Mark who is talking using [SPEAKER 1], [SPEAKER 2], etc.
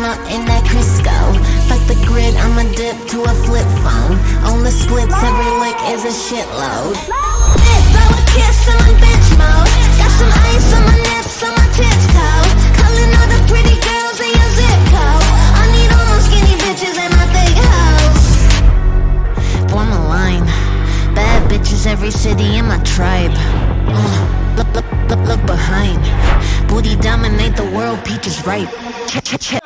[SPEAKER 1] up in that Crisco. Fuck the grid, I'ma dip to a flip phone. On the splits, every lick is a shitload. Dip, blow a kiss, I'm in bitch mode. Got some ice on my nips, on my tits cold. Calling all the pretty girls in your zip code. I need all my skinny bitches and my thick hoes. Form a line. Bad bitches, every city in my tribe. Look behind. Booty dominate the world, peaches ripe. Check.